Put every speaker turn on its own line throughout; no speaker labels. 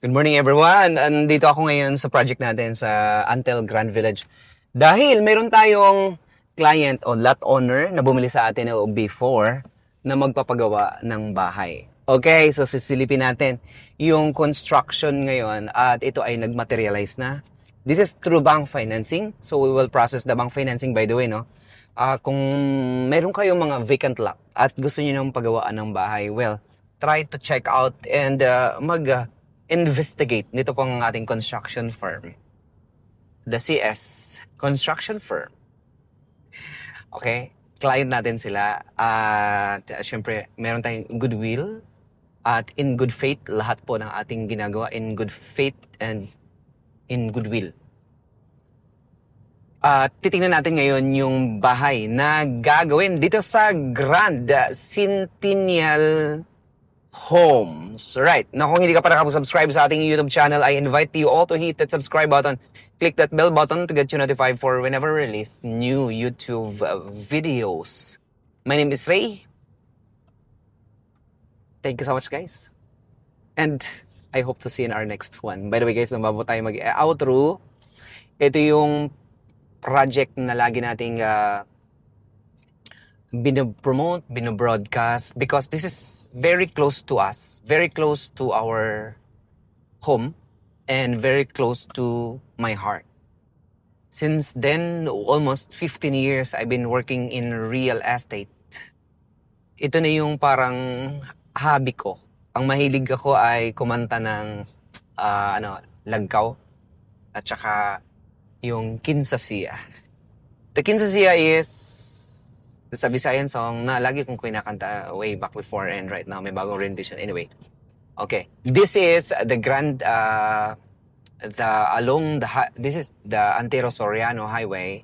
Good morning everyone! Andito ako ngayon sa project natin sa Antel Grand Village. Dahil meron tayong client o lot owner na bumili sa atin before na magpapagawa ng bahay. Okay, so sisilipin natin yung construction ngayon at ito ay nagmaterialize na. This is through bank financing. So we will process the bank financing by the way, no? Kung meron kayong mga vacant lot at gusto niyo nang pagawaan ng bahay, well, try to check out and investigate nito pong ating construction firm. The CS Construction Firm. Okay? Client natin sila. At syempre, meron tayong goodwill. At in good faith, lahat po ng ating ginagawa in good faith and in goodwill. At titingnan natin ngayon yung bahay na gagawin dito sa Grand Centennial Homes. Right. Now, kung hindi ka pa nakapag-subscribe sa ating YouTube channel, I invite you all to hit that subscribe button. Click that bell button to get you notified for whenever we release new YouTube videos. My name is Ray. Thank you so much, guys. And I hope to see you in our next one. By the way, guys, bago tayo mag-outro, ito yung project na lagi nating binopromote, binobroadcast because this is very close to us, very close to our home, and very close to my heart. Since then, almost 15 years, I've been working in real estate. Ito na yung parang hobby ko. Ang mahilig ako ay kumanta ng lagkaw at saka yung Kinsasiya. The Kinsasiya is sa Visayan song na lagi kong kinakanta way back before and right now may bagong rendition. Anyway, okay. This is the Grand, this is the Antero Soriano Highway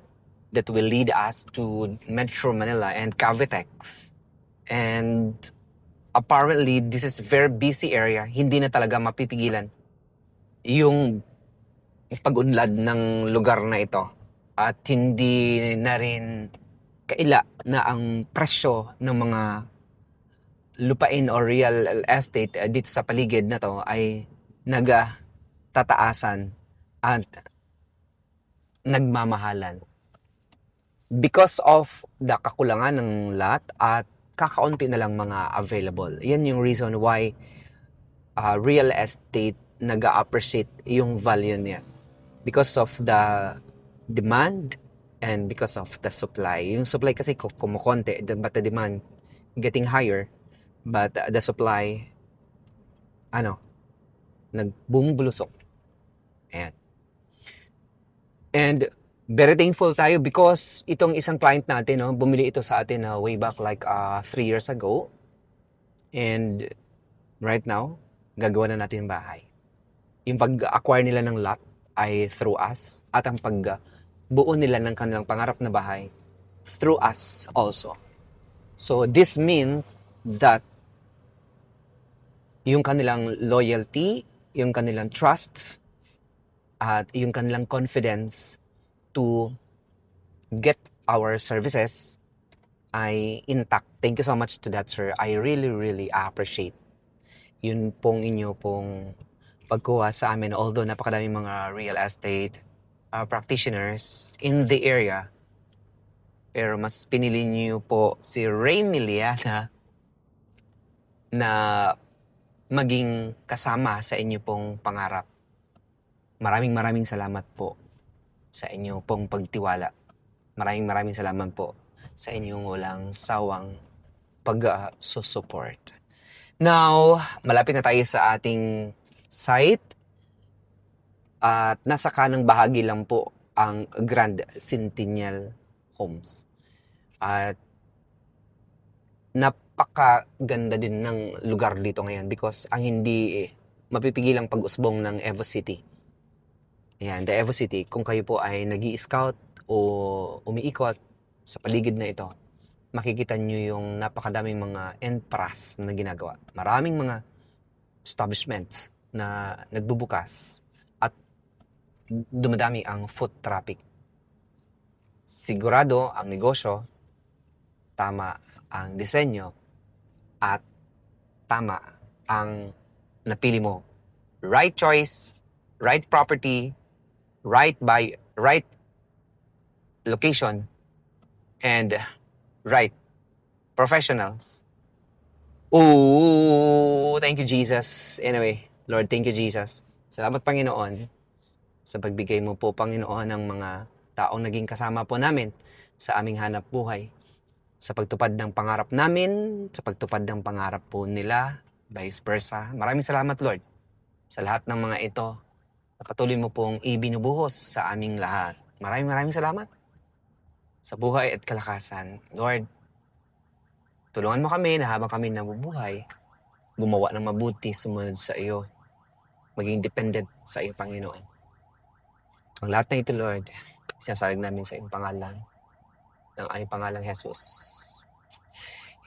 that will lead us to Metro Manila and Cavitex. And apparently, this is very busy area. Hindi na talaga mapipigilan yung pag-unlad ng lugar na ito. At hindi na rin kaila na ang presyo ng mga lupain o real estate dito sa paligid na to ay nagtataasan at nagmamahalan. Because of the kakulangan ng lot at kakaunti na lang mga available. Yan yung reason why real estate nag-appreciate yung value niya. Because of the demand and because of the supply. Yung supply kasi kumukonti, but the demand getting higher, but the supply, nagbumubulusok. Ayan. And very thankful tayo because itong isang client natin, bumili ito sa atin way back like 3 years ago. And right now, gagawa na natin yung bahay. Yung pag-acquire nila ng lot ay through us at ang buo nila ng kanilang pangarap na bahay through us also. So this means that yung kanilang loyalty, yung kanilang trust, at yung kanilang confidence to get our services ay intact. Thank you so much to that, sir. I really, really appreciate yun pong inyo pong pagkuha sa amin. Although napakadaming mga real estate practitioners in the area, pero mas pinili niyo po si Ray Miliana na maging kasama sa inyo pong pangarap. Maraming salamat po sa inyo pong pagtiwala. Maraming salamat po sa inyong walang sawang pag-support. Now, malapit na tayo sa ating site. At nasa kanang bahagi lang po ang Grand Centennial Homes. At napakaganda din ng lugar dito ngayon because ang hindi mapipigilang pag-usbong ng Evo City. Ayan, the Evo City, kung kayo po ay nag-i-scout o umiikot sa paligid na ito, makikita nyo yung napakadaming mga entras na ginagawa. Maraming mga establishments na nagbubukas dumadami ang foot traffic. Sigurado ang negosyo, tama ang disenyo, at tama ang napili mo right choice, right property, right location, and right professionals. Oh, thank you, Jesus. Anyway, Lord, thank you, Jesus. Salamat, Panginoon, sa pagbigay mo po, Panginoon, ng mga taong naging kasama po namin sa aming hanap buhay, sa pagtupad ng pangarap namin, sa pagtupad ng pangarap po nila, vice versa. Maraming salamat, Lord, sa lahat ng mga ito na patuloy mo pong ibinubuhos sa aming lahat. Maraming salamat sa buhay at kalakasan. Lord, tulungan mo kami na habang kami nabubuhay, gumawa ng mabuti, sumunod sa iyo, maging dependent sa iyo, Panginoon. Ang lahat na ito, Lord, sinasalig namin sa iyong pangalan, ng aming pangalang Jesus.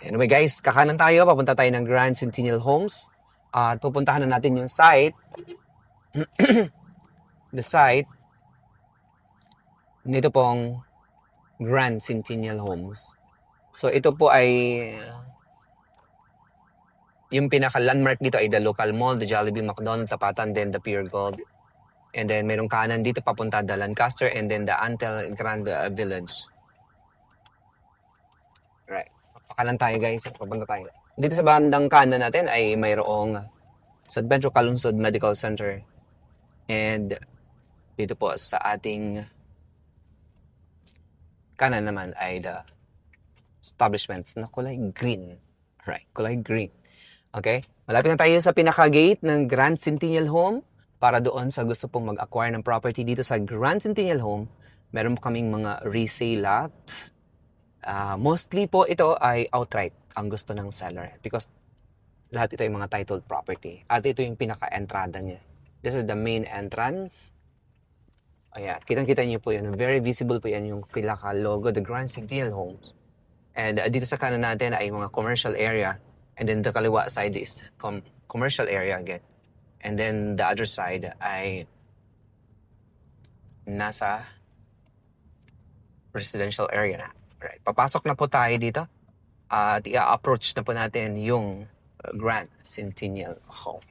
Anyway guys, kakanan tayo, papunta tayo ng Grand Centennial Homes. At pupuntahan na natin yung site. The site nito pong Grand Centennial Homes. So ito po ay yung pinaka-landmark dito ay the local mall, the Jollibee, McDonald's, Tapatan, then the Pure Gold. And then merong kanan dito papunta the Lancaster and then the Antel Grand Village. Right. Pakanan tayo guys, papunta tayo. Dito sa bandang kanan natin ay mayroong San Pedro Calungsod Medical Center. And dito po sa ating kanan naman ay the establishments na kulay green. Right, kulay green. Okay? Malapit na tayo sa pinaka-gate ng Grand Centennial Home para doon sa gusto pong mag-acquire ng property dito sa Grand Centennial Home. Meron po kaming mga resale lots. Mostly po ito ay outright ang gusto ng seller because lahat ito ay mga titled property. At ito yung pinaka-entrada niya. This is the main entrance. Ayan, kitang-kita niyo po yun. Very visible po yan yung pinaka-logo, the Grand Centennial Homes. And dito sa kanan natin ay mga commercial area. And then the kaliwa side is commercial area again. And then the other side ay nasa residential area na. Right. Papasok na po tayo dito. At i-approach na po natin yung Grand Centennial Home.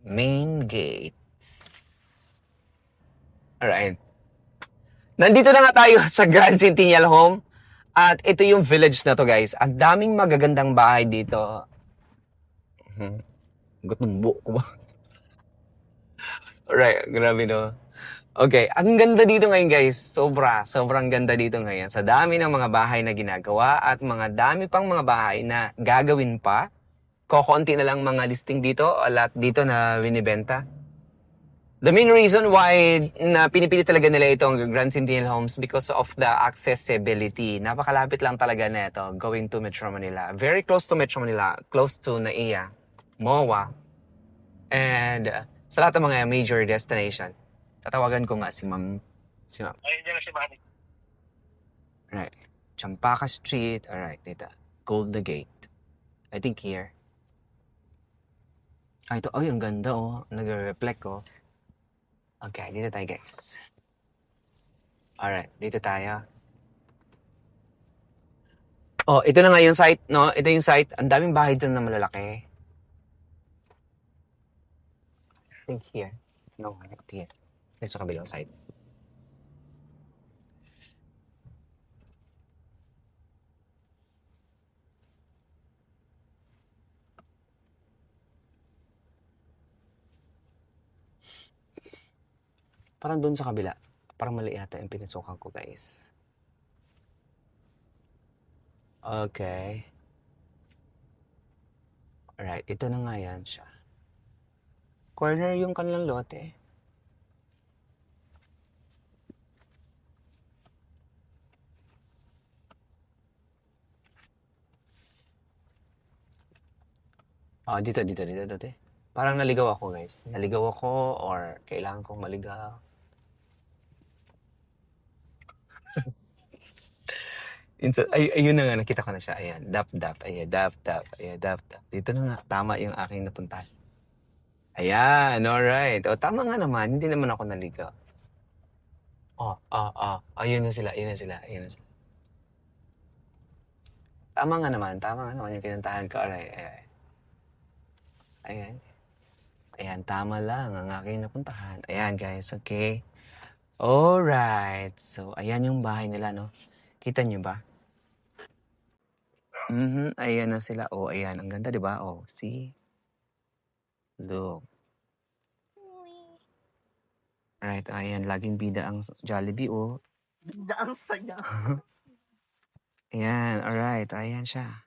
Main gates. Alright. Nandito na nga tayo sa Grand Centennial Home. At ito yung village na to guys. Ang daming magagandang bahay dito. Gutong buo ko ba? Alright, grabe no. Okay, ang ganda dito ngayon guys. Sobrang ganda dito ngayon. Sa dami ng mga bahay na ginagawa at mga dami pang mga bahay na gagawin pa. Kokonti na lang mga listing dito, lahat dito na binibenta. The main reason why na pinipili talaga nila itong Grand Centennial Homes because of the accessibility. Napakalapit lang talaga na ito going to Metro Manila. Very close to Metro Manila, close to NAIA, MOA, and sa lahat ng mga major destination. Tatawagan ko nga si Ma'am.
Ayun dyan na si Manny.
Right. Champaka Street. Alright, dito. Golden Gate. I think here. Ito. Ay, ang ganda oh. Nag-reflect oh. Okay, dito tayo guys. Alright, dito tayo. Oh, ito na nga yung site, no? Ito yung site. Ang daming bahay dito na malalaki. I think here. No, not here. Dito sa kabilang side. Parang doon sa kabila. Parang mali yata yung pinasukan ko, guys. Okay. Alright, ito na nga yan siya. Corner yung kanilang lote. Dito. Parang naligaw ako, guys. Naligaw ako or kailangan kong maligaw. Ayun na nga, nakita ko na siya. Ayan, dap. Ayan, dap. Dito na nga, tama yung aking napuntahan. Ayan, alright. O, tama nga naman. Hindi naman ako naligaw. Ayun na sila. Tama nga naman yung pinuntahan ko. Alright, ayan. Ayan, tama lang ang aking napuntahan. Ayan guys, okay. Alright. So, ayan yung bahay nila, no? Kita nyo ba? Ayan na sila. Oh, ayan. Ang ganda, di ba? Oh, see? Look. Right, ayan. Laging bida ang Jollibee, oh.
Ang saya.
Ayan, alright. Ayan siya.